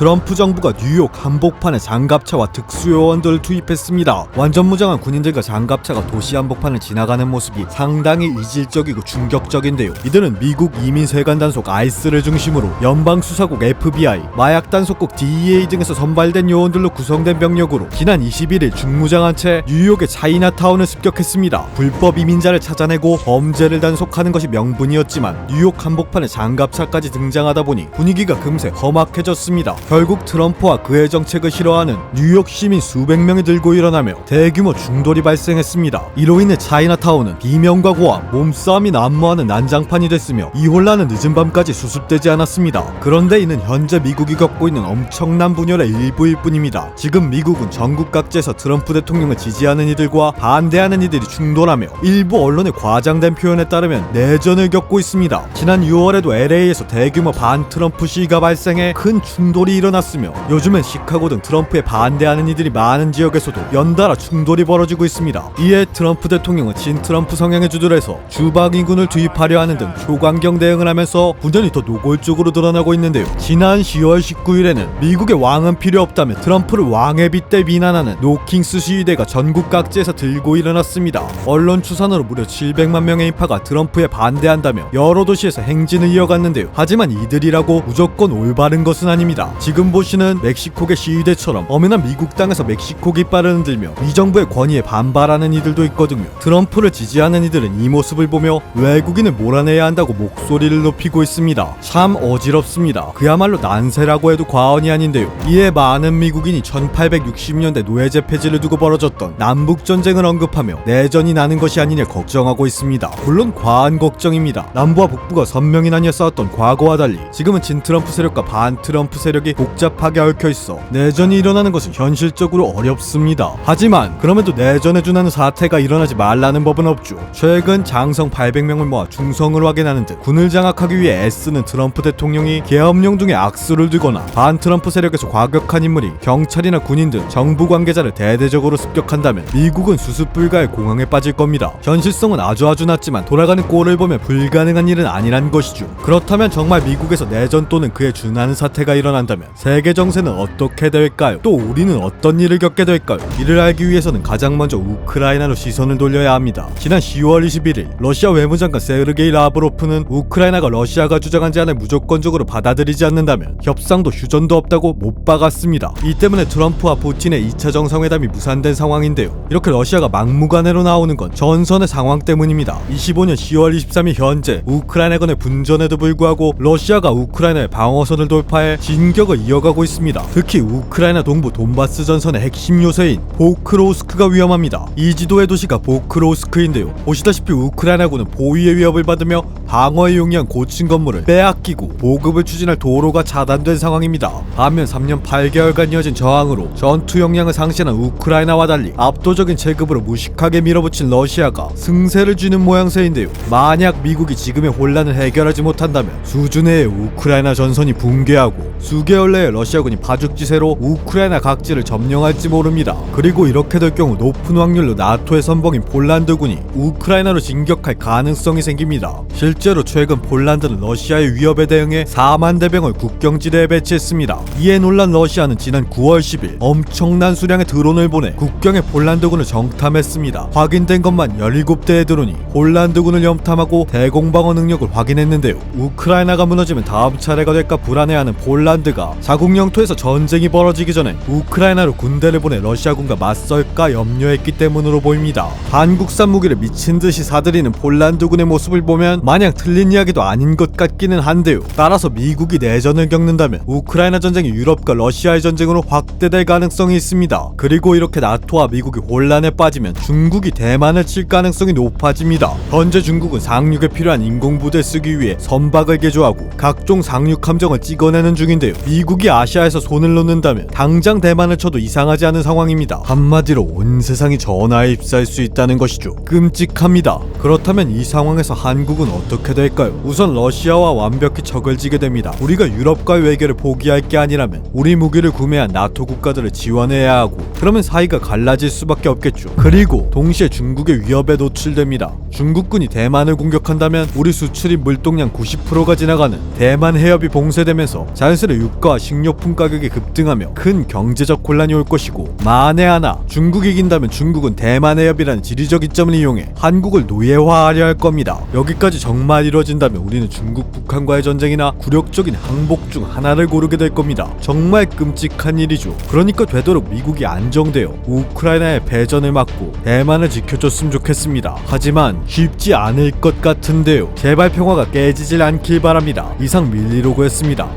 트럼프 정부가 뉴욕 한복판에 장갑차와 특수요원들을 투입했습니다. 완전 무장한 군인들과 장갑차가 도시 한복판을 지나가는 모습이 상당히 이질적이고 충격적인데요. 이들은 미국 이민세관 단속 ICE를 중심으로 연방수사국 FBI, 마약 단속국 DEA 등에서 선발된 요원들로 구성된 병력으로 지난 21일 중무장한 채 뉴욕의 차이나타운을 습격했습니다. 불법 이민자를 찾아내고 범죄를 단속하는 것이 명분이었지만 뉴욕 한복판에 장갑차까지 등장하다 보니 분위기가 금세 험악해졌습니다. 결국 트럼프와 그의 정책을 싫어하는 뉴욕 시민 수백 명이 들고 일어나며 대규모 충돌이 발생했습니다. 이로 인해 차이나타운은 비명과 고함, 몸싸움이 난무하는 난장판이 됐으며 이 혼란은 늦은 밤까지 수습되지 않았습니다. 그런데 이는 현재 미국이 겪고 있는 엄청난 분열의 일부일 뿐입니다. 지금 미국은 전국 각지에서 트럼프 대통령을 지지하는 이들과 반대하는 이들이 충돌하며 일부 언론의 과장된 표현에 따르면 내전을 겪고 있습니다. 지난 6월에도 LA에서 대규모 반트럼프 시위가 발생해 큰 충돌이 일어났으며 요즘엔 시카고 등 트럼프에 반대하는 이들이 많은 지역에서도 연달아 충돌이 벌어지고 있습니다. 이에 트럼프 대통령은 친트럼프 성향의 주들에서 주방위군을 투입하려 하는 등 초강경 대응을 하면서 분열이 더 노골적으로 드러나고 있는데요. 지난 10월 19일에는 미국의 왕은 필요 없다며 트럼프를 왕에 빗대 비난하는 노킹스 시위대가 전국 각지에서 들고 일어났습니다. 언론 추산으로 무려 700만 명의 인파가 트럼프에 반대한다며 여러 도시에서 행진을 이어갔는데요. 하지만 이들이라고 무조건 올바른 것은 아닙니다. 지금 보시는 멕시코계 시위대처럼 엄연한 미국 땅에서 멕시코 깃발을 흔들며 이 정부의 권위에 반발하는 이들도 있거든요. 트럼프를 지지하는 이들은 이 모습을 보며 외국인을 몰아내야 한다고 목소리를 높이고 있습니다. 참 어지럽습니다. 그야말로 난세라고 해도 과언이 아닌데요. 이에 많은 미국인이 1860년대 노예제 폐지를 두고 벌어졌던 남북전쟁을 언급하며 내전이 나는 것이 아니냐 걱정하고 있습니다. 물론 과한 걱정입니다. 남부와 북부가 선명히 나뉘어 싸웠던 과거와 달리 지금은 친트럼프 세력과 반트럼프 세력이 복잡하게 얽혀있어 내전이 일어나는 것은 현실적으로 어렵습니다. 하지만 그럼에도 내전에 준하는 사태가 일어나지 말라는 법은 없죠. 최근 장성 800명을 모아 중성을 확인하는 등 군을 장악하기 위해 애쓰는 트럼프 대통령이 계엄령 중에 악수를 두거나 반트럼프 세력에서 과격한 인물이 경찰이나 군인 등 정부 관계자를 대대적으로 습격한다면 미국은 수습 불가의 공황에 빠질 겁니다. 현실성은 아주 낮지만 돌아가는 꼴을 보면 불가능한 일은 아니란 것이죠. 그렇다면 정말 미국에서 내전 또는 그에 준하는 사태가 일어난다면 세계 정세는 어떻게 될까요? 또 우리는 어떤 일을 겪게 될까요? 이를 알기 위해서는 가장 먼저 우크라이나로 시선을 돌려야 합니다. 지난 10월 21일 러시아 외무장관 세르게이 라브로프는 우크라이나가 러시아가 주장한 제안을 무조건적으로 받아들이지 않는다면 협상도 휴전도 없다고 못 박았습니다. 이 때문에 트럼프와 푸틴의 2차 정상회담이 무산된 상황인데요. 이렇게 러시아가 막무가내로 나오는 건 전선의 상황 때문입니다. 25년 10월 23일 현재 우크라이나군의 분전에도 불구하고 러시아가 우크라이나의 방어선을 돌파해 진격을 이어가고 있습니다. 특히 우크라이나 동부 돈바스 전선의 핵심 요새인 포크로우스크가 위험합니다. 이 지도의 도시가 포크로우스크인데요. 보시다시피 우크라이나군은 포위의 위협을 받으며 방어에 용이한 고층 건물을 빼앗기고 보급을 추진할 도로가 차단된 상황입니다. 반면 3년 8개월간 이어진 저항으로 전투 역량을 상실한 우크라이나와 달리 압도적인 체급으로 무식하게 밀어붙인 러시아가 승세를 쥐는 모양새인데요. 만약 미국이 지금의 혼란을 해결하지 못한다면 수준의 우크라이나 전선이 붕괴하고 수개월 내에 러시아군이 파죽지세로 우크라이나 각지를 점령할지 모릅니다. 그리고 이렇게 될 경우 높은 확률로 나토의 선봉인 폴란드군이 우크라이나로 진격할 가능성이 생깁니다. 실제로 최근 폴란드는 러시아의 위협에 대응해 4만 대병을 국경지대에 배치했습니다. 이에 놀란 러시아는 지난 9월 10일 엄청난 수량의 드론을 보내 국경의 폴란드군을 정탐했습니다. 확인된 것만 17대의 드론이 폴란드군을 염탐하고 대공방어 능력을 확인했는데요. 우크라이나가 무너지면 다음 차례가 될까 불안해하는 폴란드가 자국 영토에서 전쟁이 벌어지기 전에 우크라이나로 군대를 보내 러시아군과 맞설까 염려했기 때문으로 보입니다. 한국산 무기를 미친듯이 사들이는 폴란드군의 모습을 보면 마냥 틀린 이야기도 아닌 것 같기는 한데요. 따라서 미국이 내전을 겪는다면 우크라이나 전쟁이 유럽과 러시아의 전쟁으로 확대될 가능성이 있습니다. 그리고 이렇게 나토와 미국이 혼란에 빠지면 중국이 대만을 칠 가능성이 높아집니다. 현재 중국은 상륙에 필요한 인공부대를 쓰기 위해 선박을 개조하고 각종 상륙 함정을 찍어내는 중인데요. 미국이 아시아에서 손을 놓는다면 당장 대만을 쳐도 이상하지 않은 상황입니다. 한마디로 온 세상이 전화에 휩싸일 수 있다는 것이죠. 끔찍합니다. 그렇다면 이 상황에서 한국은 어떻게 어떻게 될까요? 우선 러시아와 완벽히 적을 지게 됩니다. 우리가 유럽과의 외교를 포기할 게 아니라면 우리 무기를 구매한 나토 국가들을 지원해야 하고, 그러면 사이가 갈라질 수밖에 없겠죠. 그리고 동시에 중국의 위협에 노출됩니다. 중국군이 대만을 공격한다면 우리 수출입 물동량 90%가 지나가는 대만 해협이 봉쇄되면서 자연스레 유가와 식료품 가격이 급등하며 큰 경제적 혼란이 올 것이고, 만에 하나 중국이 이긴다면 중국은 대만 해협이라는 지리적 이점을 이용해 한국을 노예화하려 할 겁니다. 여기까지 정말 이뤄진다면 우리는 중국 북한과의 전쟁이나 굴욕적인 항복 중 하나를 고르게 될 겁니다. 정말 끔찍한 일이죠. 그러니까 되도록 미국이 안정되어 우크라이나의 패전을 막고 대만을 지켜줬으면 좋겠습니다. 하지만 쉽지 않을 것 같은데요. 제발 평화가 깨지질 않길 바랍니다. 이상 밀리로그였습니다.